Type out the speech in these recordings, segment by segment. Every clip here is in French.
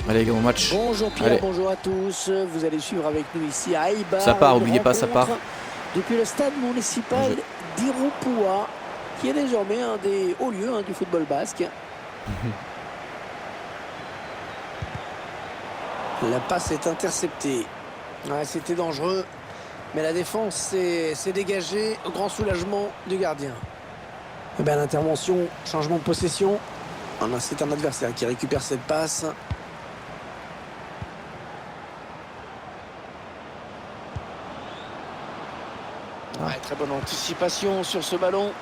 Allez, grand match. Bonjour Pierre, Allez. bonjour à tous. Vous allez suivre avec nous ici à Eibar. Ça part, oubliez pas, ça part. Depuis le stade municipal d'Irupua, qui est désormais un des hauts lieux du football basque. La passe est interceptée. Ouais, c'était dangereux, mais la défense s'est dégagée au grand soulagement du gardien. Et bien, l'intervention, changement de possession. C'est un adversaire qui récupère cette passe. Ouais, très bonne anticipation sur ce ballon.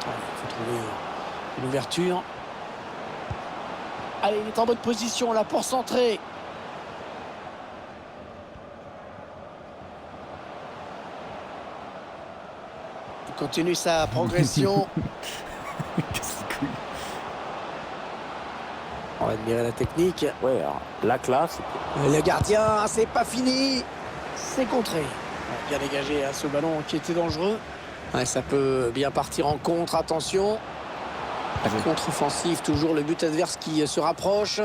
Il faut trouver une ouverture. Allez, il est en bonne position là pour centrer. Il continue sa progression. On va admirer la technique. Ouais, alors, la classe. Le gardien, c'est pas fini. C'est contré. Bien dégagé ce ballon qui était dangereux. Ouais, ça peut bien partir en contre, attention. Contre-offensive, toujours le but adverse qui se rapproche.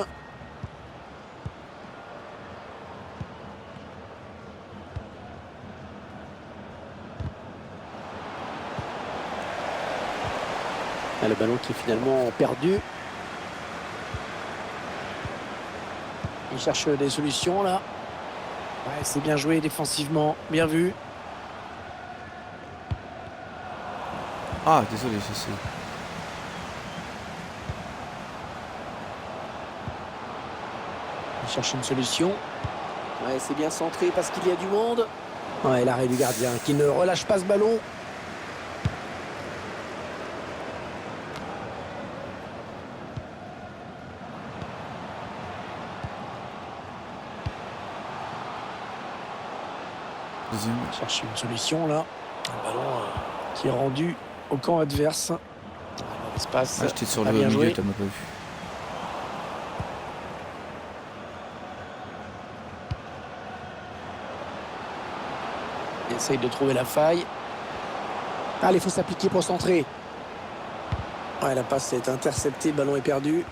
Le ballon qui est finalement perdu. Il cherche des solutions là. Ouais, c'est bien joué défensivement, bien vu. Ah, désolé, c'est... Il cherche une solution. Ouais, c'est bien centré parce qu'il y a du monde. Ouais, l'arrêt du gardien qui ne relâche pas ce ballon. Deuxième. Il cherche une solution là. Un ballon qui est rendu au camp adverse. Espace. Ah, j'étais sur le bien milieu, joué. t'as même pas vu. Il essaye de trouver la faille. Allez, il faut s'appliquer pour centrer. Ouais, la passe est interceptée, le ballon est perdu.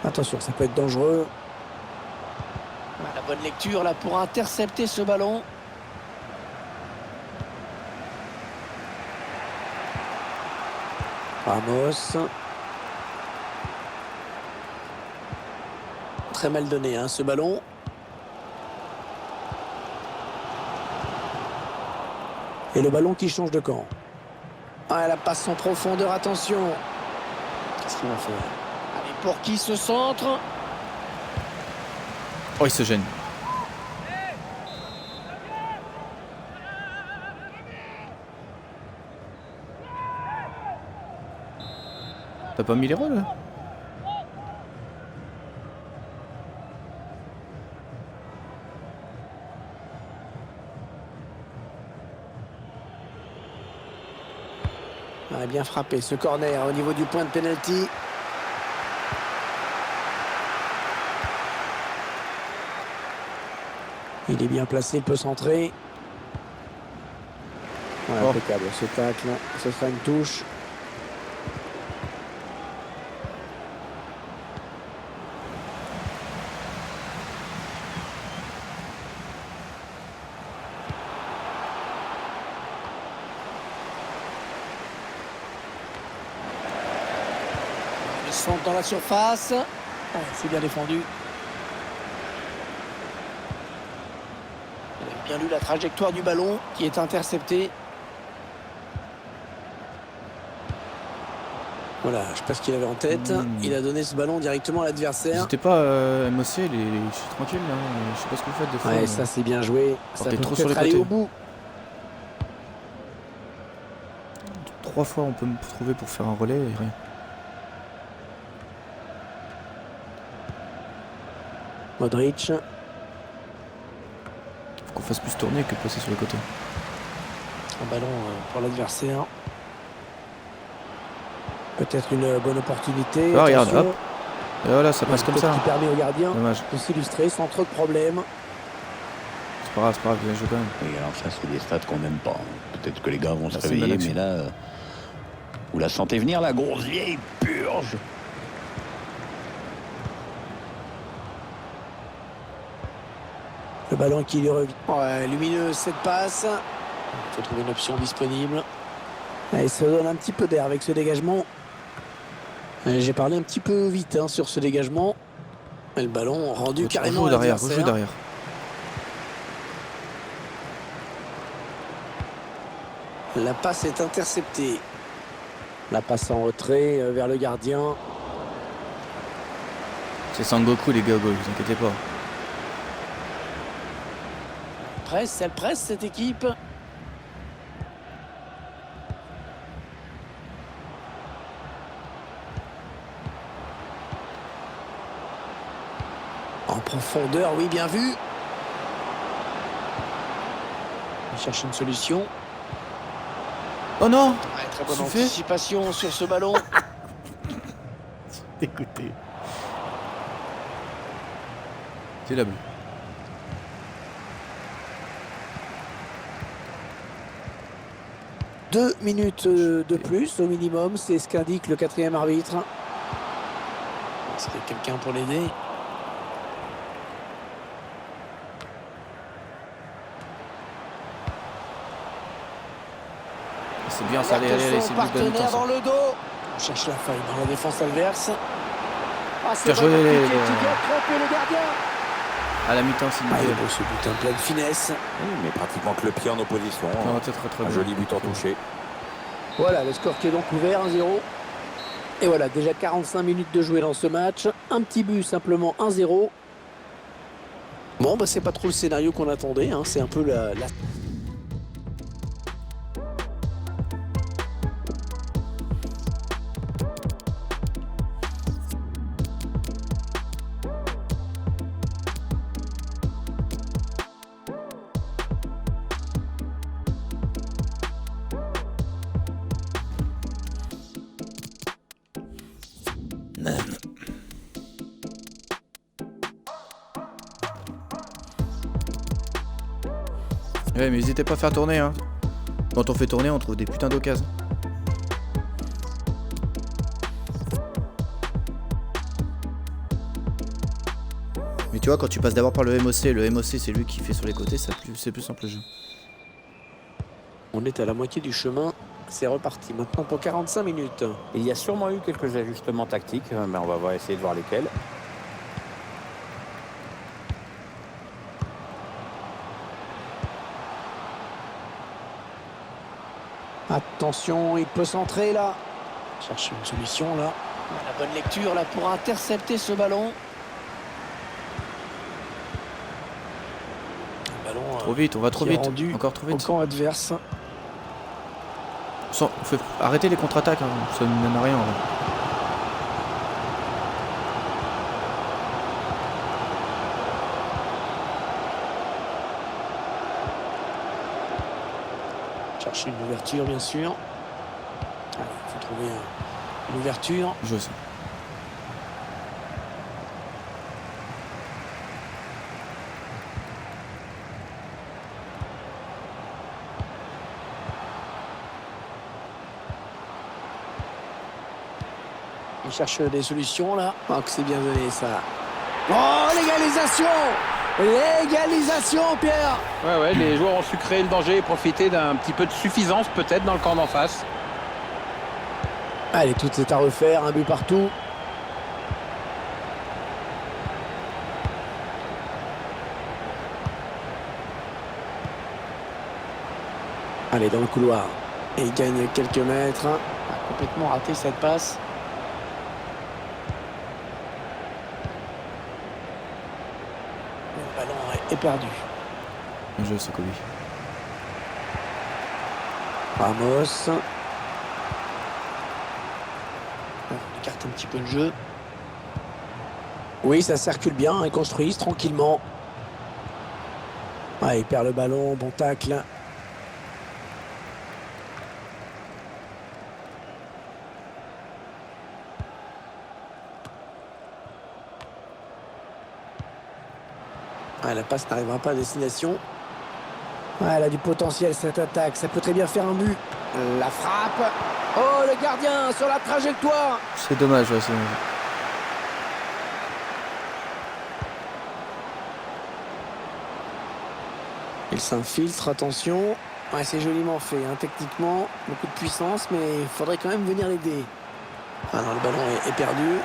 Attention, ça peut être dangereux. La bonne lecture là pour intercepter ce ballon. Ramos. Très mal donné ce ballon. Et le ballon qui change de camp. Ah, la passe en profondeur, attention. Qu'est-ce qu'il va faire? Allez, pour qui ce centre? Oh, il se gêne. T'as pas mis les rôles là? On a bien frappé ce corner au niveau du point de pénalty. Il est bien placé, il peut centrer. Voilà, impeccable ce tacle. Ce sera une touche. Le centre dans la surface. Ouais, c'est bien défendu. Il a bien lu la trajectoire du ballon qui est intercepté. Voilà, je sais pas ce qu'il avait en tête. Il a donné ce ballon directement à l'adversaire. C'était pas MOC, je suis tranquille là. Je sais pas ce que vous faites des fois. Ouais, ça c'est bien joué. Ça peut trop sur les peut-être aller côtés. au bout. 3 fois on peut me trouver pour faire un relais et rien. Modric. Faut qu'on fasse plus tourner que passer sur les côtés. Un ballon pour l'adversaire. Peut-être une bonne opportunité. Ah, regarde, Attention. hop. Et voilà, ça passe comme ça. Qui permet au gardien Dommage. de s'illustrer sans trop de problèmes. C'est pas grave, bien joué quand même. Oui, alors ça, c'est des stats qu'on n'aime pas. Peut-être que les gars vont se c'est une bonne réveiller, mais action. là, vous la sentez venir, la grosse vieille purge. Le ballon qui lui revient. Ouais, lumineuse cette passe. Il faut trouver une option disponible. Et il se donne un petit peu d'air avec ce dégagement. J'ai parlé un petit peu vite sur ce dégagement. Et le ballon rendu carrément à Rejoue l'adversaire. derrière. La passe est interceptée. La passe en retrait vers le gardien. C'est Sangoku les gars, vous inquiétez pas. Elle presse cette équipe. En profondeur, oui, bien vu. Il cherche une solution. Oh non. Ouais, très bonne Suffit. anticipation sur ce ballon. Écoutez. C'est la bleue. Deux minutes de plus au minimum, c'est ce qu'indique le quatrième arbitre. Est-ce qu'il y a quelqu'un pour l'aider? C'est bien ça, allez, c'est son du bon partenaire temps, ça. dans le dos. On cherche la faille dans la défense adverse. Ah, c'est Bien joué, vraiment compliqué, les- qui vient tromper le gardien. À la mi-temps, s'il vous Ah, il plaît. est beau ce but, en pleine finesse. Oui, mais pratiquement que le pied en opposition. Non, très très Un bien. joli but en touché. Voilà, le score qui est donc ouvert, 1-0. Et voilà, déjà 45 minutes de jouer dans ce match. Un petit but, simplement 1-0. Bon, bah, c'est pas trop le scénario qu'on attendait. C'est un peu la... Ouais, mais n'hésitez pas à faire tourner, hein. Quand on fait tourner, on trouve des putains d'occasions. Mais tu vois, quand tu passes d'abord par le MOC c'est lui qui fait sur les côtés, c'est plus simple le jeu. On est à la moitié du chemin. C'est reparti maintenant pour 45 minutes. Il y a sûrement eu quelques ajustements tactiques, mais on va essayer de voir lesquels. Attention, il peut centrer là. Cherche une solution là. La bonne lecture là pour intercepter ce ballon. Le ballon Trop vite, on va trop qui est vite. rendu Encore trop au vite. camp adverse. Arrêtez les contre-attaques, hein. Ça ne mène à rien. En vrai. Chercher une ouverture bien sûr. Il faut trouver une ouverture. Je sais. Il cherche des solutions là. Oh, que c'est bien donné ça. Oh, l'égalisation! L'égalisation, Pierre! Ouais, les joueurs ont su créer le danger et profiter d'un petit peu de suffisance peut-être dans le camp d'en face. Allez, tout est à refaire, un but partout. Allez, dans le couloir. Et il gagne quelques mètres. A complètement raté cette passe. Le ballon est perdu. Bien joué, Sokobi. Ramos. On écarte un petit peu le jeu. Oui, ça circule bien, ils construisent tranquillement. Ah, il perd le ballon, bon tacle. Ouais, la passe n'arrivera pas à destination. Ouais, elle a du potentiel cette attaque, ça peut très bien faire un but. La frappe. Oh, le gardien sur la trajectoire. C'est dommage, ouais, c'est dommage. Il s'infiltre, attention. Ouais, c'est joliment fait, hein, techniquement. Beaucoup de puissance, mais il faudrait quand même venir l'aider. Ah non, le ballon est perdu.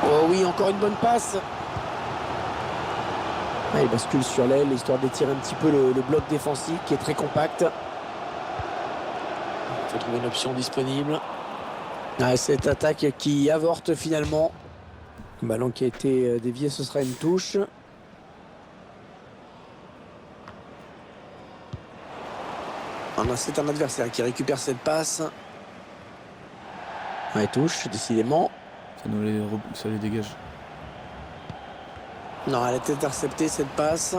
Oh oui, encore une bonne passe. Ah, il bascule sur l'aile, histoire d'étirer un petit peu le bloc défensif qui est très compact. Il faut trouver une option disponible. Ah, cette attaque qui avorte finalement. Le ballon qui a été dévié, ce sera une touche. Ah non, c'est un adversaire qui récupère cette passe. Ouais, touche, décidément. Ça les dégage. Non, elle a été interceptée cette passe.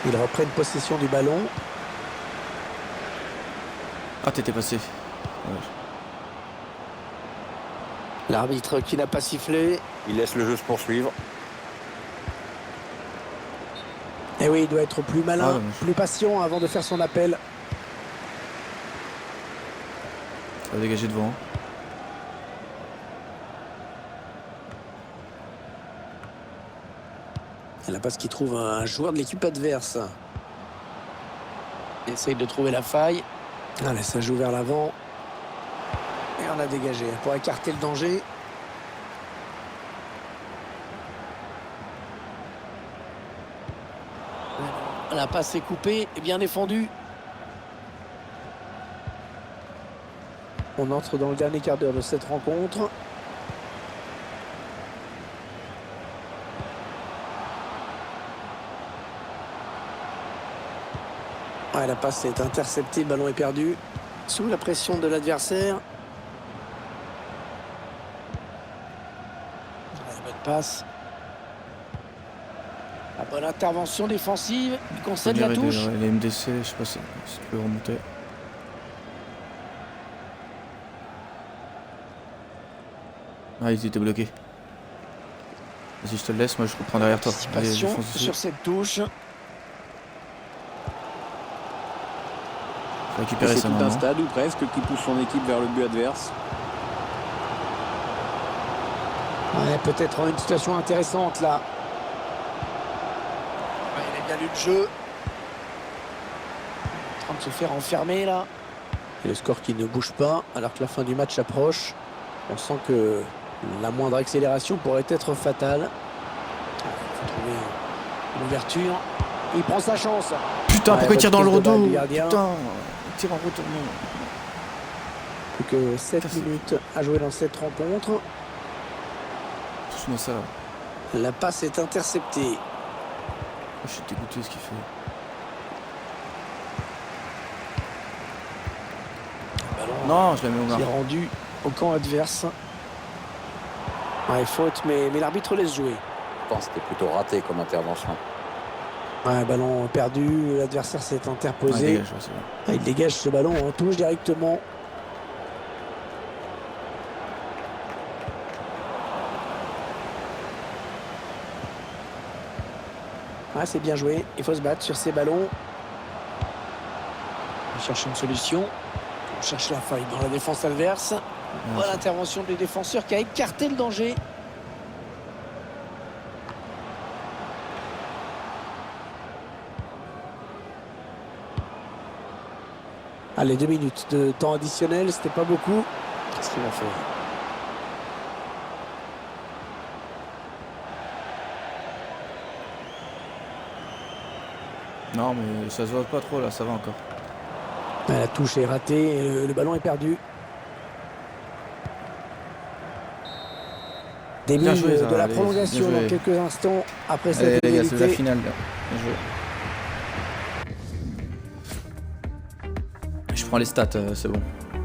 Ils reprennent possession du ballon. Ah, t'étais passé. Ouais. L'arbitre qui n'a pas sifflé. Il laisse le jeu se poursuivre. Et oui, il doit être plus malin, Ah, dommage. plus patient avant de faire son appel. Ça va dégager devant. Et la passe qui trouve un joueur de l'équipe adverse. Il essaye de trouver la faille. Allez, ça joue vers l'avant. Et on a dégagé pour écarter le danger. La passe est coupée et bien défendue. On entre dans le dernier quart d'heure de cette rencontre. Ouais, la passe est interceptée, le ballon est perdu. Sous la pression de l'adversaire. Ouais, bonne passe. La bonne intervention défensive. Il concède la touche. Les MDC, je sais pas si tu peux remonter. Ah, ils étaient bloqués. Vas-y, je te le laisse, moi je reprends derrière toi. Allez, Participation défense dessus. sur cette touche. Faut récupérer C'est ça tout un maintenant. stade ou presque qui pousse son équipe vers le but adverse. Ouais, peut-être une situation intéressante là. Ouais, il a bien lu le jeu. En train de se faire enfermer là. Et le score qui ne bouge pas alors que la fin du match approche. On sent que la moindre accélération pourrait être fatale. Il faut trouver une ouverture. Il prend sa chance. Putain, Ouais, pourquoi il tire dans le reprise de balle redos? du gardien. Putain, il tire en retournant. Plus que 7 minutes à jouer dans cette rencontre. Touche-moi ça. La passe est interceptée. Oh, je suis dégoûté de ce qu'il fait. Non, je la mets au Qui est marre. rendu au camp adverse. Ouais, faute, mais l'arbitre laisse jouer. Je pense que c'était plutôt raté comme intervention. Ouais, ballon perdu, l'adversaire s'est Ouais, interposé. dégage, ouais, c'est bon. Ah, il dégage ce ballon, on touche directement. Ah, c'est bien joué, il faut se battre sur ces ballons. On cherche une solution. On cherche la faille dans la défense adverse. Voilà l'intervention du défenseur qui a écarté le danger. Allez, 2 minutes de temps additionnel, c'était pas beaucoup. Qu'est-ce qu'ils vont faire? Non, mais ça se voit pas trop là, ça va encore. La touche est ratée et le ballon est perdu. Début Bien joué, ça, de la allez, prolongation bien joué. dans quelques instants après Allez cette les gars, c'est la égalité. finale là. Bien joué. Je prends les stats, c'est bon.